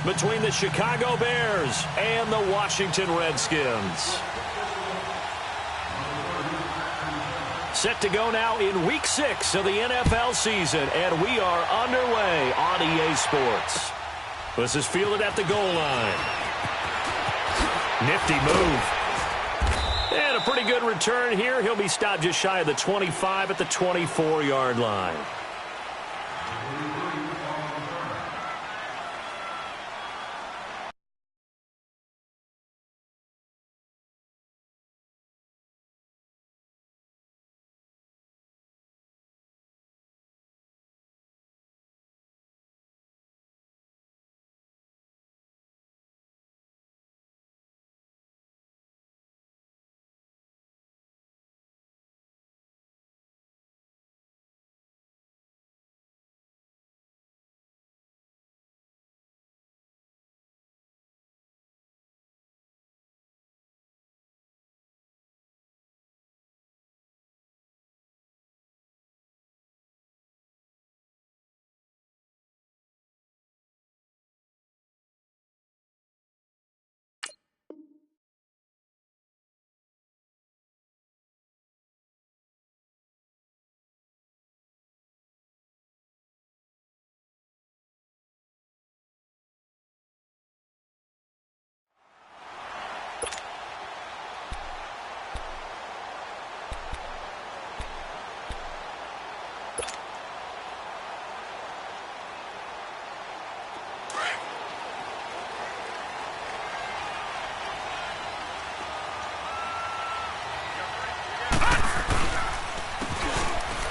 between the Chicago Bears and the Washington Redskins. Set to go now in Week 6 of the NFL season, and we are underway on EA Sports. This is fielded at the goal line. Nifty move. And a pretty good return here. He'll be stopped just shy of the 25 at the 24-yard line.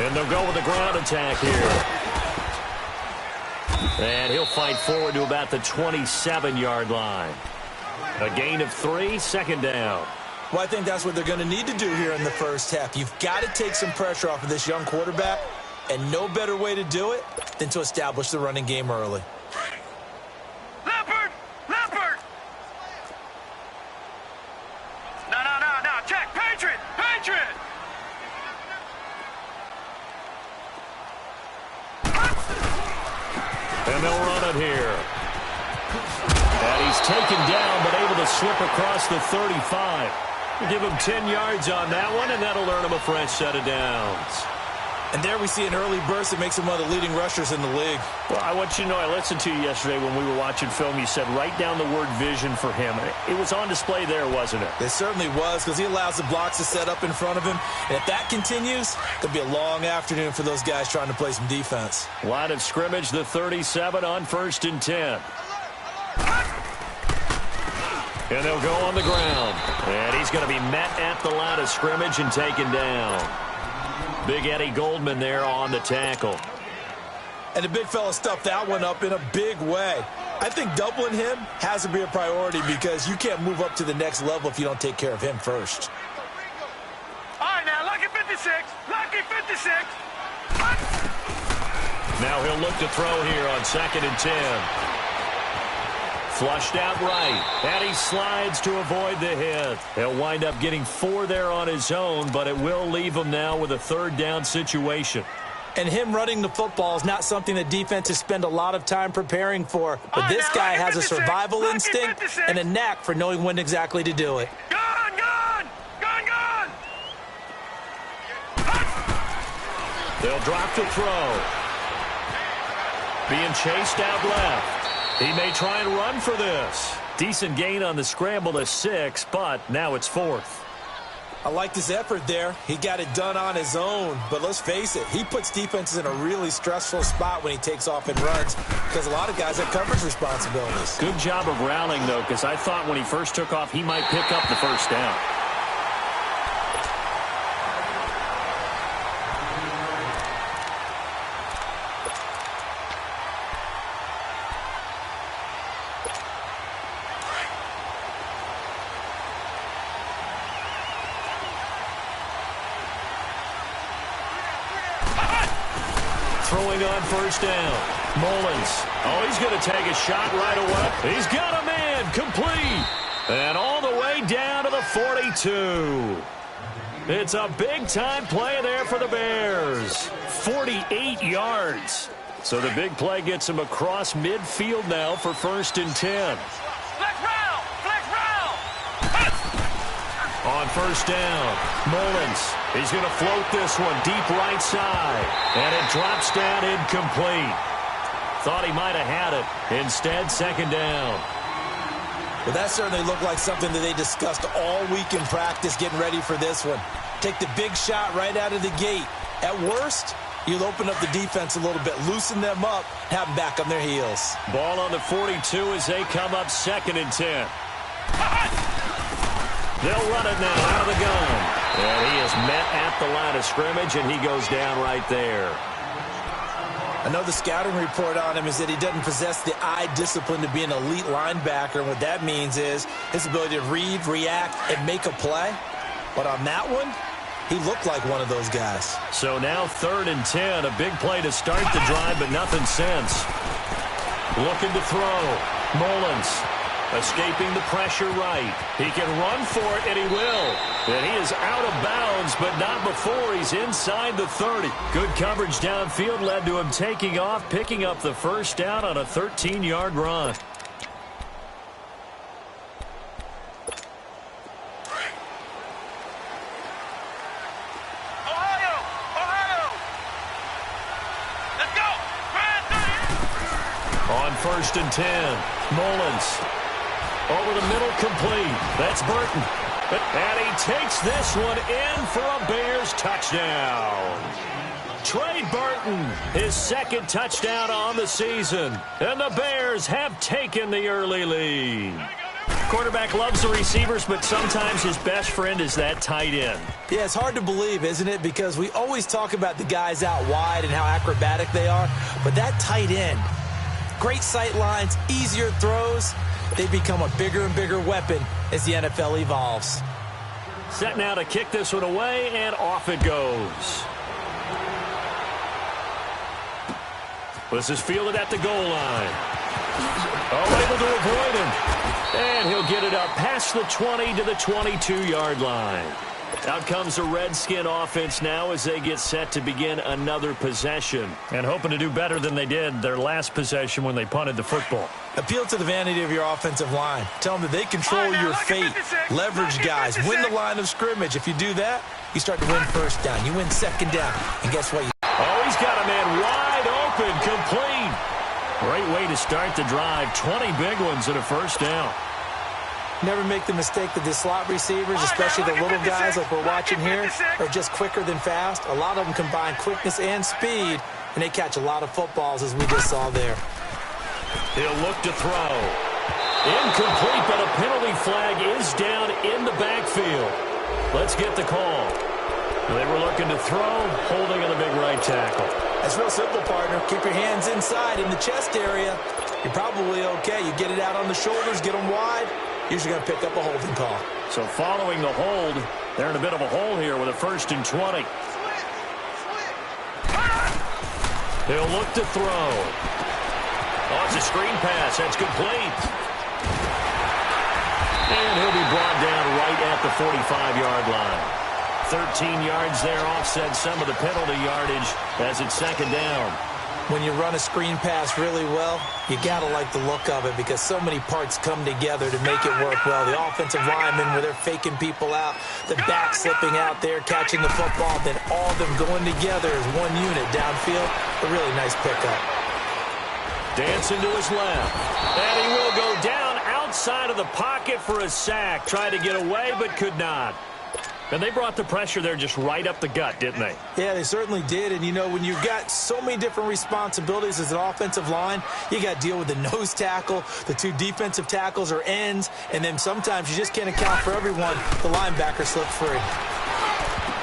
And they'll go with the ground attack here. And he'll fight forward to about the 27-yard line. A gain of 3, second down. Well, I think that's what they're going to need to do here in the first half. You've got to take some pressure off of this young quarterback, and no better way to do it than to establish the running game early. Leopard! Leopard! No, check! Patriot! Patriot! And they'll run it here. And he's taken down, but able to slip across the 35. Give him 10 yards on that one, and that'll earn him a fresh set of downs. And there we see an early burst that makes him one of the leading rushers in the league. Well, I want you to know, I listened to you yesterday when we were watching film. You said write down the word vision for him. It was on display there, wasn't it? It certainly was, because he allows the blocks to set up in front of him. And if that continues, it'll be a long afternoon for those guys trying to play some defense. Line of scrimmage, the 37 on 1st and 10. And they'll go on the ground. And he's going to be met at the line of scrimmage and taken down. Big Eddie Goldman there on the tackle. And the big fella stuffed that one up in a big way. I think doubling him has to be a priority because you can't move up to the next level if you don't take care of him first. All right, now, lucky 56. Lucky 56. Now he'll look to throw here on 2nd and 10. Flushed out right, and he slides to avoid the hit. He'll wind up getting 4 there on his own, but it will leave him now with a 3rd down situation. And him running the football is not something that defenses spend a lot of time preparing for. But this guy has a survival instinct and a knack for knowing when exactly to do it. Gone! They'll drop to throw. Being chased out left. He may try and run for this. Decent gain on the scramble to 6, but now it's 4th. I like his effort there. He got it done on his own. But let's face it, he puts defenses in a really stressful spot when he takes off and runs because a lot of guys have coverage responsibilities. Good job of rallying, though, because I thought when he first took off, he might pick up the 1st down. Throwing on 1st down. Mullins. Oh, he's going to take a shot right away. He's got a man. Complete. And all the way down to the 42. It's a big-time play there for the Bears. 48 yards. So the big play gets him across midfield now for 1st and 10. Flex round! Flex round! On 1st down, Mullins. He's going to float this one deep right side. And it drops down incomplete. Thought he might have had it. Instead, 2nd down. Well, that certainly looked like something that they discussed all week in practice getting ready for this one. Take the big shot right out of the gate. At worst, you'll open up the defense a little bit, loosen them up, have them back on their heels. Ball on the 42 as they come up 2nd and 10. They'll run it now out of the gun. And he is met at the line of scrimmage, and he goes down right there. I know the scouting report on him is that he doesn't possess the eye discipline to be an elite linebacker. And what that means is his ability to read, react, and make a play. But on that one, he looked like one of those guys. So now 3rd and 10, a big play to start the drive, but nothing since. Looking to throw. Mullins escaping the pressure right. He can run for it, and he will. And he is out of bounds, but not before he's inside the 30. Good coverage downfield led to him taking off, picking up the 1st down on a 13-yard run. On 1st and 10, Mullins. Over the middle, complete. That's Burton. And he takes this one in for a Bears touchdown. Trey Burton, his 2nd touchdown on the season. And the Bears have taken the early lead. Quarterback loves the receivers, but sometimes his best friend is that tight end. Yeah, it's hard to believe, isn't it? Because we always talk about the guys out wide and how acrobatic they are. But that tight end, great sight lines, easier throws. They become a bigger and bigger weapon as the NFL evolves. Set now to kick this one away, and off it goes. This is fielded at the goal line. Able to avoid him. And he'll get it up past the 20 to the 22-yard line. Out comes the Redskin offense now as they get set to begin another possession. And hoping to do better than they did their last possession when they punted the football. Appeal to the vanity of your offensive line. Tell them that they control your fate. Leverage guys. Win the line of scrimmage. If you do that, you start to win 1st down. You win 2nd down. And guess what? Oh, he's got a man wide open, complete. Great way to start the drive. 20 big ones and a 1st down. Never make the mistake that the slot receivers, especially the little guys like we're watching here, are just quicker than fast. A lot of them combine quickness and speed, and they catch a lot of footballs, as we just saw there. He'll look to throw. Incomplete, but a penalty flag is down in the backfield. Let's get the call. They were looking to throw, holding on the big right tackle. That's real simple, partner. Keep your hands inside in the chest area. You're probably okay. You get it out on the shoulders, get them wide. Usually going to pick up a holding call. So following the hold, they're in a bit of a hole here with a 1st and 20. He'll look to throw. Oh, it's a screen pass. That's complete. And he'll be brought down right at the 45-yard line. 13 yards there, offset some of the penalty yardage as it's 2nd down. When you run a screen pass really well, you got to like the look of it because so many parts come together to make it work well. The offensive linemen, where they're faking people out, the back slipping out there, catching the football, then all of them going together as one unit downfield. A really nice pickup. Dancing to his left. And he will go down outside of the pocket for a sack. Tried to get away, but could not. And they brought the pressure there just right up the gut, didn't they? Yeah, they certainly did. And, you know, when you've got so many different responsibilities as an offensive line, you got to deal with the nose tackle, the 2 defensive tackles or ends, and then sometimes you just can't account for everyone. The linebacker slipped free.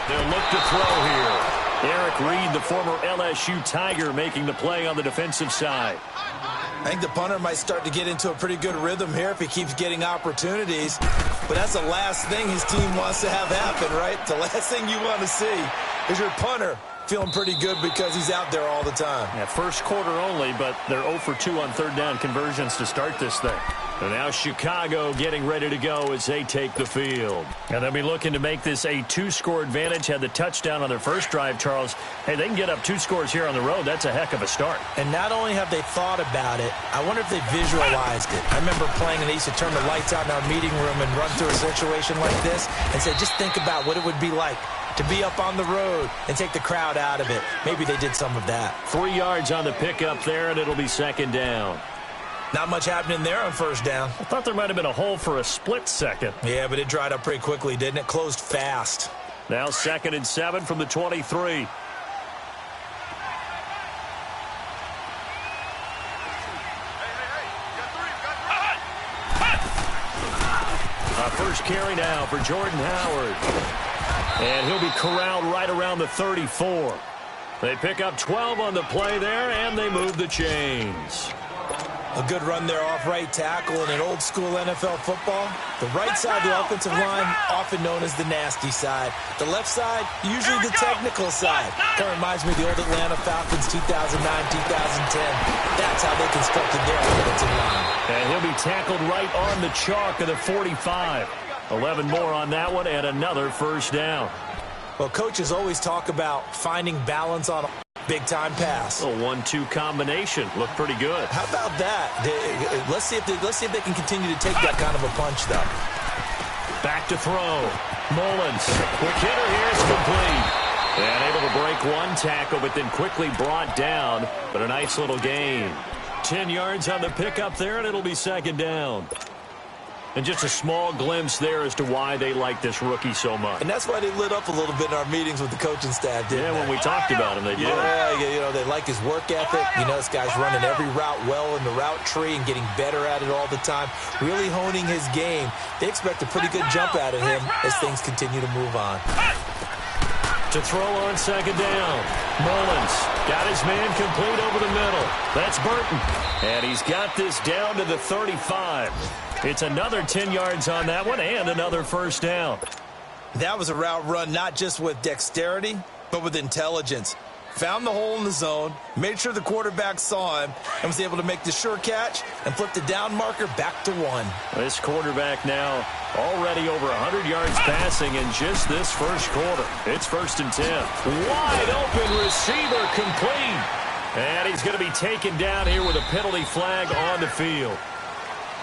They'll look to throw here. Eric Reed, the former LSU Tiger, making the play on the defensive side. I think the punter might start to get into a pretty good rhythm here if he keeps getting opportunities. But that's the last thing his team wants to have happen, right? The last thing you want to see is your punter Feeling pretty good because he's out there all the time. Yeah, first quarter only, but they're 0 for 2 on third down conversions to start this thing. And now Chicago getting ready to go as they take the field. And they'll be looking to make this a 2-score advantage. Had the touchdown on their first drive, Charles. Hey, they can get up 2 scores here on the road. That's a heck of a start. And not only have they thought about it, I wonder if they visualized it. I remember playing and they used to turn the lights out in our meeting room and run through a situation like this and say, just think about what it would be like to be up on the road and take the crowd out of it. Maybe they did some of that. 3 yards on the pickup there, and it'll be second down. Not much happening there on first down. I thought there might have been a hole for a split second. Yeah, but it dried up pretty quickly, didn't it? Closed fast. Now 2nd and 7 from the 23. First carry now for Jordan Howard. And he'll be corralled right around the 34. They pick up 12 on the play there, and they move the chains. A good run there off right tackle in an old-school NFL football. The right side of the offensive line, often known as the nasty side. The left side, usually the technical side. Kind of reminds me of the old Atlanta Falcons 2009-2010. That's how they constructed their offensive line. And he'll be tackled right on the chalk of the 45. 11 more on that one, and another first down. Well, coaches always talk about finding balance on a big-time pass. A 1-2 combination. Looked pretty good. How about that? Let's see if they can continue to take that kind of a punch, though. Back to throw. Mullins. Quick hitter here is complete. And able to break one tackle, but then quickly brought down. But a nice little gain. 10 yards on the pickup there, and it'll be second down. And just a small glimpse there as to why they like this rookie so much. And that's why they lit up a little bit in our meetings with the coaching staff, didn't they? When we talked about him, they did. Yeah, you know, they like his work ethic. You know, this guy's running every route well in the route tree and getting better at it all the time, really honing his game. They expect a pretty good jump out of him as things continue to move on. To throw on second down. Mullins got his man complete over the middle. That's Burton. And he's got this down to the 35. It's another 10 yards on that one and another first down. That was a route run not just with dexterity, but with intelligence. Found the hole in the zone, made sure the quarterback saw him, and was able to make the sure catch and flip the down marker back to 1. This quarterback now already over 100 yards passing in just this first quarter. It's 1st and 10. Wide open receiver complete. And he's going to be taken down here with a penalty flag on the field.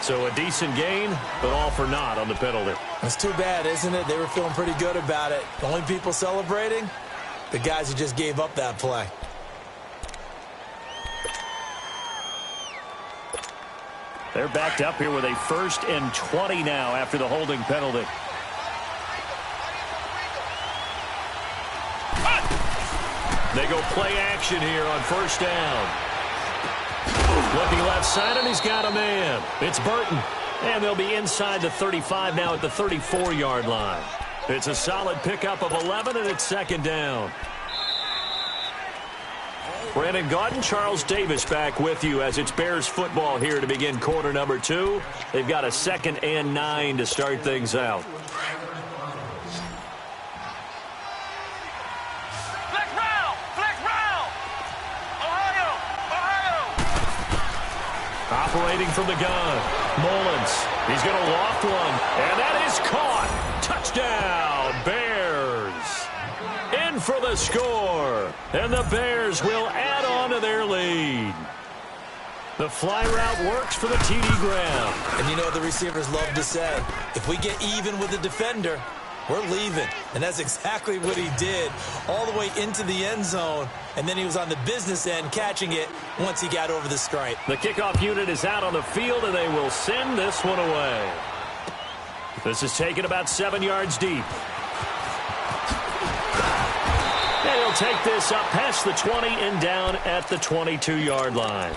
So a decent gain, but all for naught on the penalty. It's too bad, isn't it? They were feeling pretty good about it. The only people celebrating, the guys who just gave up that play. They're backed up here with a 1st and 20 now after the holding penalty. They go play action here on first down. Looking left side, and he's got a man. It's Burton. And they'll be inside the 35 now at the 34-yard line. It's a solid pickup of 11, and it's second down. Brandon Gaudin, Charles Davis back with you as it's Bears football here to begin quarter number 2. They've got a 2nd and 9 to start things out. Operating from the gun, Mullins. He's going to loft one, and that is caught. Touchdown, Bears. In for the score, and the Bears will add on to their lead. The fly route works for the TD Graham. And you know what the receivers love to say? If we get even with the defender, we're leaving. And that's exactly what he did all the way into the end zone. And then he was on the business end catching it once he got over the stripe. The kickoff unit is out on the field, and they will send this one away. This is taken about 7 yards deep. And he'll take this up past the 20 and down at the 22-yard line.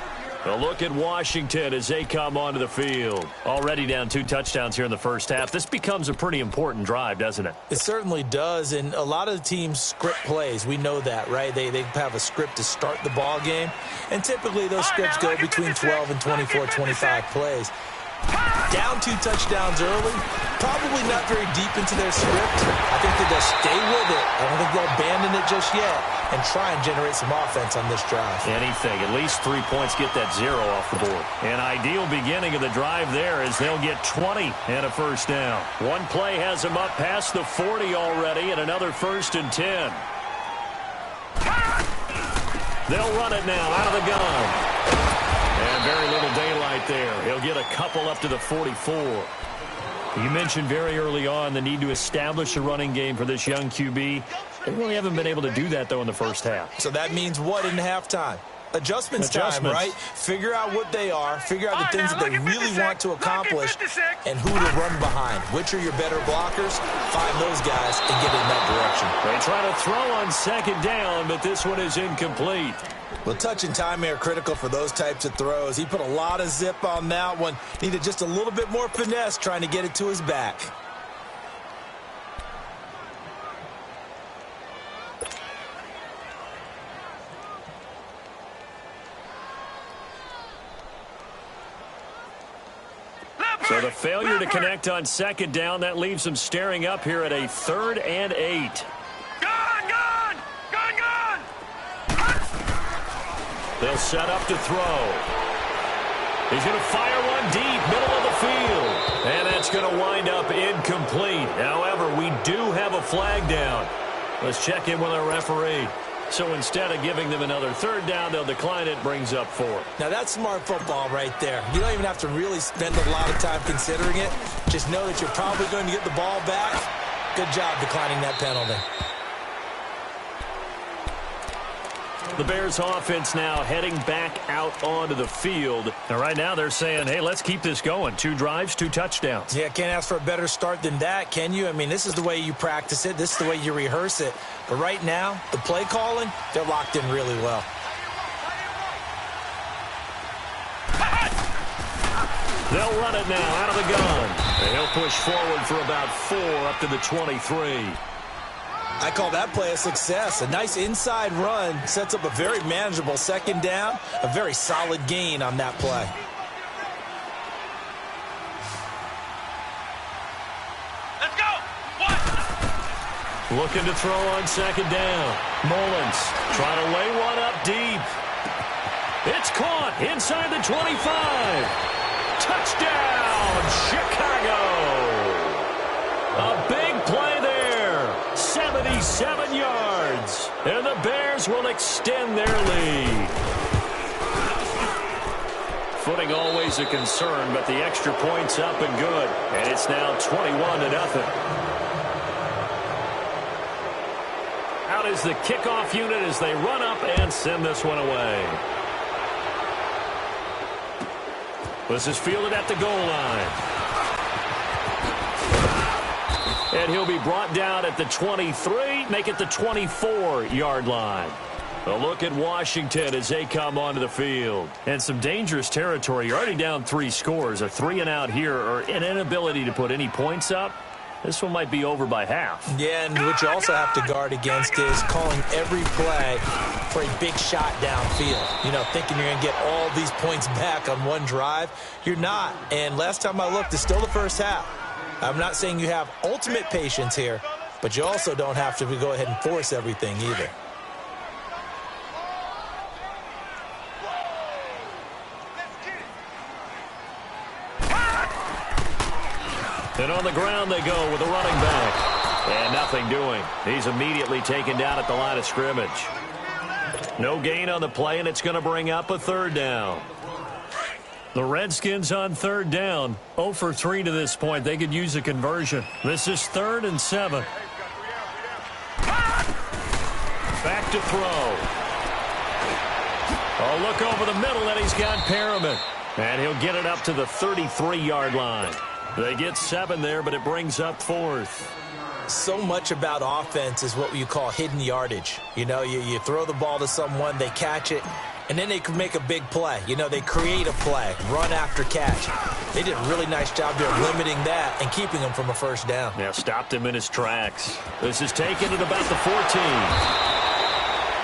A look at Washington as they come onto the field. Already down 2 touchdowns here in the first half. This becomes a pretty important drive, doesn't it? It certainly does, and a lot of the teams script plays. We know that, right? They have a script to start the ball game, and typically those scripts go between 12 and 24, 25 plays. Down 2 touchdowns early, probably not very deep into their script. I think that they'll stay with it. I don't think they'll abandon it just yet and try and generate some offense on this drive. Anything. At least 3 points get that 0 off the board. An ideal beginning of the drive there as they'll get 20 and a first down. One play has them up past the 40 already and another 1st and 10. They'll run it now out of the gun. And very little daylight there. He'll get a couple up to the 44. You mentioned very early on the need to establish a running game for this young QB. They really haven't been able to do that, though, in the first half. So that means what in halftime? Adjustments time, right? Figure out what they are, figure out the things that they really want to accomplish, and who to run behind. Which are your better blockers? Find those guys and get in that direction. They try to throw on 2nd down, but this one is incomplete. Well, touch and timing are critical for those types of throws. He put a lot of zip on that one. Needed just a little bit more finesse trying to get it to his back. So the failure to connect on 2nd down, that leaves them staring up here at a 3rd and 8. They'll set up to throw. He's going to fire one deep, middle of the field. And that's going to wind up incomplete. However, we do have a flag down. Let's check in with our referee. So instead of giving them another 3rd down, they'll decline it, brings up 4. Now that's smart football right there. You don't even have to really spend a lot of time considering it. Just know that you're probably going to get the ball back. Good job declining that penalty. The Bears offense now heading back out onto the field. And right now they're saying, hey, let's keep this going. 2 drives, 2 touchdowns. Yeah, can't ask for a better start than that, can you? I mean, this is the way you practice it. This is the way you rehearse it. But right now, the play calling, they're locked in really well. They'll run it now out of the gun. And he'll push forward for about 4 up to the 23. I call that play a success. A nice inside run sets up a very manageable 2nd down, a very solid gain on that play. Let's go. Looking to throw on 2nd down. Mullins trying to lay one up deep. It's caught inside the 25. Touchdown, Chicago. A big play there. 77 yards, and the Bears will extend their lead. Footing always a concern, but the extra point's up and good, and it's now 21-0. Out is the kickoff unit as they run up and send this one away. This is fielded at the goal line. And he'll be brought down at the 23, make it the 24-yard line. A look at Washington as they come onto the field. And some dangerous territory. You're already down 3 scores. A 3-and-out here or an inability to put any points up. This one might be over by half. Yeah, and what you also have to guard against is calling every play for a big shot downfield. You know, thinking you're going to get all these points back on one drive. You're not. And last time I looked, it's still the first half. I'm not saying you have ultimate patience here, but you also don't have to go ahead and force everything either. And on the ground they go with a running back. And nothing doing. He's immediately taken down at the line of scrimmage. No gain on the play, and it's going to bring up a 3rd down. The Redskins on 3rd down. 0 for 3 to this point. They could use a conversion. This is 3rd and 7. Back to throw. A look over the middle, and he's got Perriman. And he'll get it up to the 33-yard line. They get 7 there, but it brings up 4th. So much about offense is what you call hidden yardage. You know, you throw the ball to someone, they catch it, and then they can make a big play. You know, they create a play, run after catch. They did a really nice job there limiting that and keeping him from a 1st down. Yeah, stopped him in his tracks. This is taken at about the 14.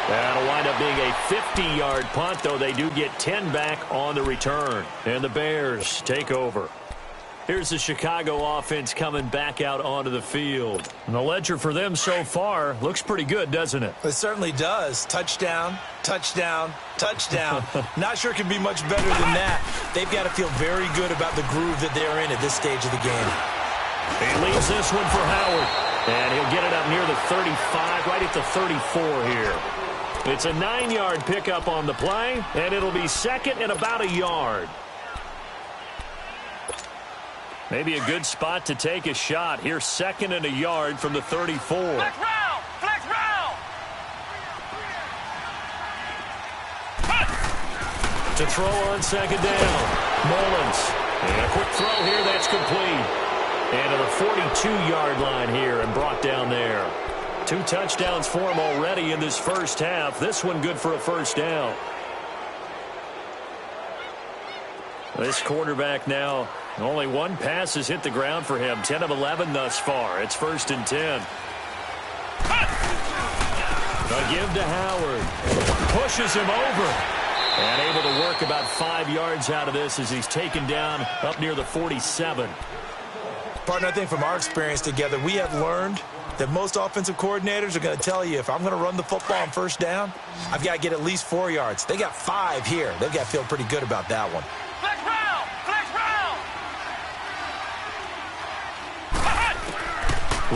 That'll wind up being a 50-yard punt, though they do get 10 back on the return. And the Bears take over. Here's the Chicago offense coming back out onto the field. And the ledger for them so far looks pretty good, doesn't it? It certainly does. Touchdown, touchdown, touchdown. Not sure it could be much better than that. They've got to feel very good about the groove that they're in at this stage of the game. He leaves this one for Howard. And he'll get it up near the 35, right at the 34 here. It's a 9-yard pickup on the play, and it'll be second and about a yard. Maybe a good spot to take a shot. Here's second and a yard from the 34. Flex round! Flex round! To throw on second down. Mullins. And a quick throw here that's complete. And to the 42-yard line here and brought down there. 2 touchdowns for him already in this first half. This one good for a first down. This quarterback now, only 1 pass has hit the ground for him. 10 of 11 thus far. It's 1st and 10. A give to Howard. Pushes him over. And able to work about 5 yards out of this as he's taken down up near the 47. Partner, I think from our experience together, we have learned that most offensive coordinators are going to tell you, if I'm going to run the football on first down, I've got to get at least 4 yards. They got 5 here. They've got to feel pretty good about that one. Flex round! Flex round!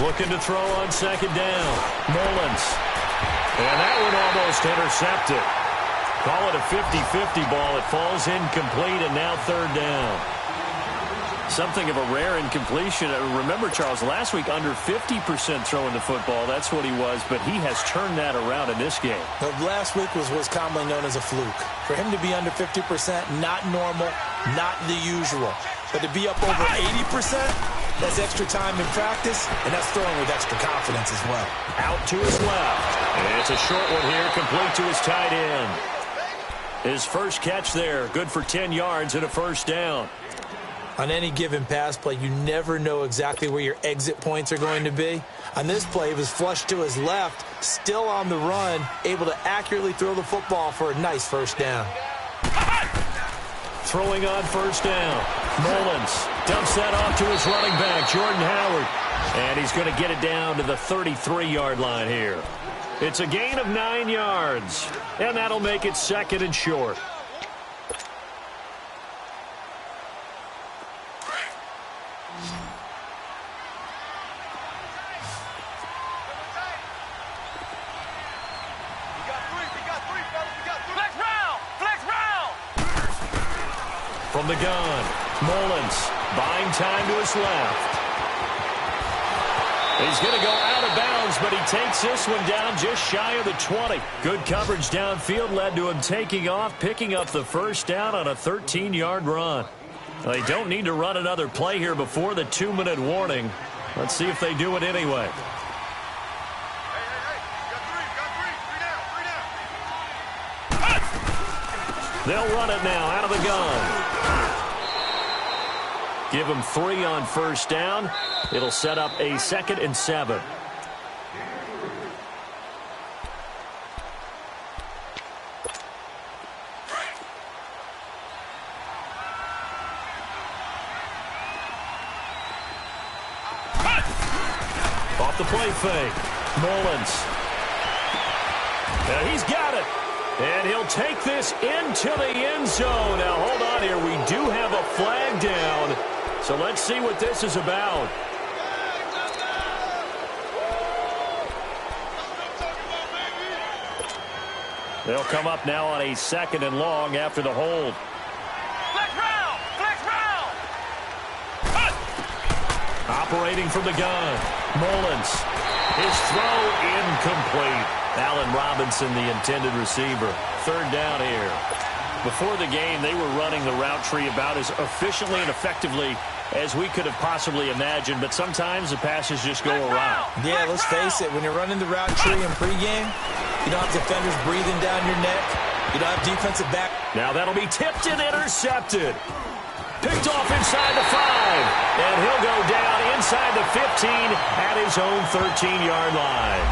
Looking to throw on second down. Mullins. And that one almost intercepted. Call it a 50-50 ball. It falls incomplete, and now 3rd down. Something of a rare incompletion. Remember, Charles, last week under 50% throwing the football. That's what he was, but he has turned that around in this game. Well, last week was what's commonly known as a fluke. For him to be under 50%, not normal, not the usual. But to be up over 80%, that's extra time in practice, and that's throwing with extra confidence as well. Out to his left. And it's a short one here, complete to his tight end. His first catch there, good for 10 yards and a first down. On any given pass play, you never know exactly where your exit points are going to be. On this play, it was flushed to his left, still on the run, able to accurately throw the football for a nice first down. Throwing on first down. Mullins dumps that off to his running back, Jordan Howard. And he's going to get it down to the 33-yard line here. It's a gain of 9 yards, and that'll make it second and short. From the gun, Mullins buying time to his left. He's going to go out of bounds, but he takes this one down just shy of the 20. Good coverage downfield led to him taking off, picking up the first down on a 13-yard run. They don't need to run another play here before the 2-minute warning. Let's see if they do it anyway. They'll run it now out of the gun. Give him 3 on first down. It'll set up a 2nd and 7. Off the play fake. Mullins. He's got it. And he'll take this into the end zone. Now, hold on here. We do have a flag down. So let's see what this is about. They'll come up now on a 2nd and long after the hold. Flex round! Flex round! Operating from the gun. Mullins. His throw incomplete. Allen Robinson, the intended receiver. 3rd down here. Before the game, they were running the route tree about as efficiently and effectively as we could have possibly imagined, but sometimes the passes just go awry. Yeah, let's face it, when you're running the route tree in pregame, you don't have defenders breathing down your neck. You don't have defensive back. Now that'll be tipped and intercepted. Picked off inside the 5, and he'll go down inside the 15 at his own 13-yard line.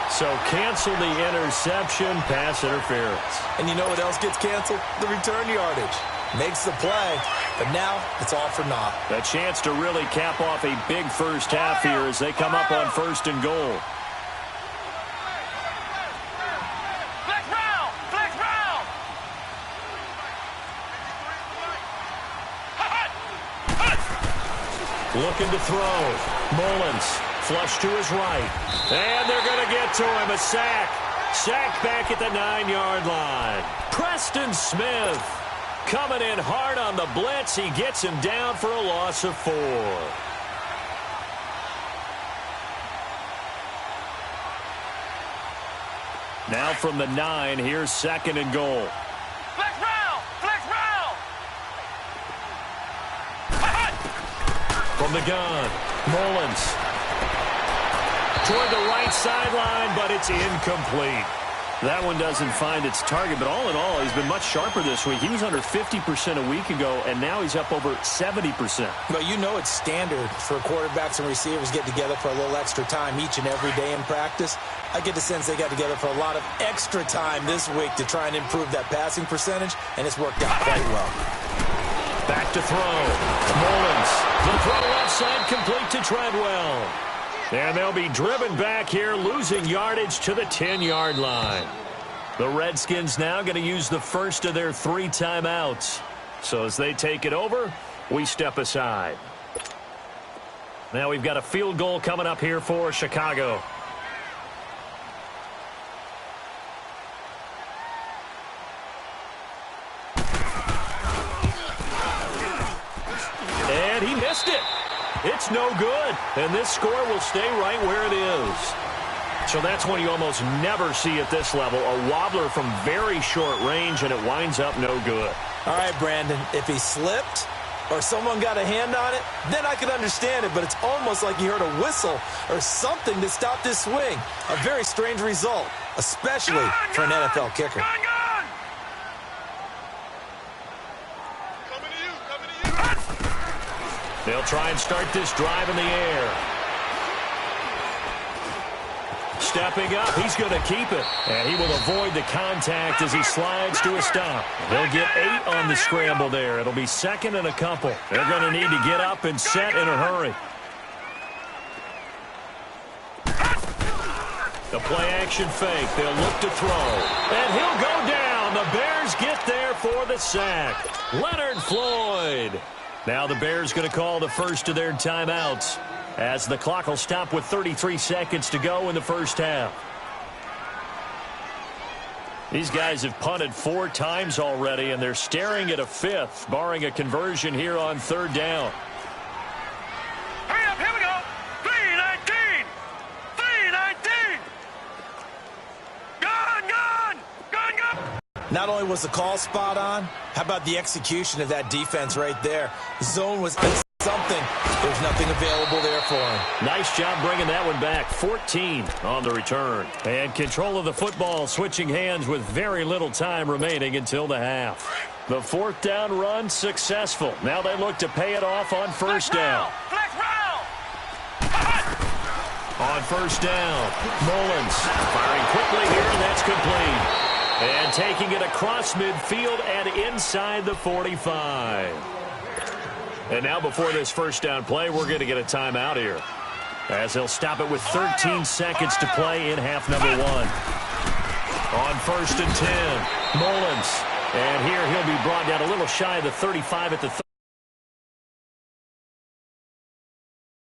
So cancel the interception, pass interference. And you know what else gets canceled? The return yardage. Makes the play, but now it's all for naught. A chance to really cap off a big first half here as they come up on 1st and goal. Flex round! Flex round! Looking to throw. Mullins, flush to his right. And they're going to get to him. A sack. Sack back at the 9-yard line. Preston Smith coming in hard on the blitz. He gets him down for a loss of 4. Now from the 9, here's 2nd and goal. Flex round! Flex round! From the gun, Mullins. Toward the right sideline, but it's incomplete. That one doesn't find its target, but all in all, he's been much sharper this week. He was under 50% a week ago, and now he's up over 70%. Well, you know it's standard for quarterbacks and receivers get together for a little extra time each and every day in practice. I get the sense they got together for a lot of extra time this week to try and improve that passing percentage, and it's worked out quite well. Back to throw. Mullins. The throw left side complete to Treadwell. And they'll be driven back here, losing yardage to the 10-yard line. The Redskins now going to use the first of their 3 timeouts. So as they take it over, we step aside. Now we've got a field goal coming up here for Chicago. And he missed it. It's no good, and this score will stay right where it is. So that's one you almost never see at this level. A wobbler from very short range, and it winds up no good. All right, Brandon, if he slipped or someone got a hand on it, then I could understand it, but it's almost like you heard a whistle or something to stop this swing. A very strange result, especially for an NFL kicker. They'll try and start this drive in the air. Stepping up, he's going to keep it. And he will avoid the contact as he slides to a stop. They'll get 8 on the scramble there. It'll be 2nd and a couple. They're going to need to get up and set in a hurry. The play-action fake. They'll look to throw. And he'll go down. The Bears get there for the sack. Leonard Floyd. Now the Bears going to call the first of their timeouts as the clock will stop with 33 seconds to go in the first half. These guys have punted 4 times already, and they're staring at a 5th, barring a conversion here on 3rd down. Hurry up, here we go. 3-19. 3-19. Gun. Not only was the call spot on, how about the execution of that defense right there? The zone was something. There's nothing available there for him. Nice job bringing that one back. 14 on the return. And control of the football switching hands with very little time remaining until the half. The 4th down run successful. Now they look to pay it off on 1st down. Flex round. On 1st down, Mullins firing quickly here, and that's complete. And taking it across midfield and inside the 45. And now before this 1st down play, we're going to get a timeout here, as they'll stop it with 13 seconds to play in half number 1. On 1st and 10, Mullins. And here he'll be brought down a little shy of the 35 at the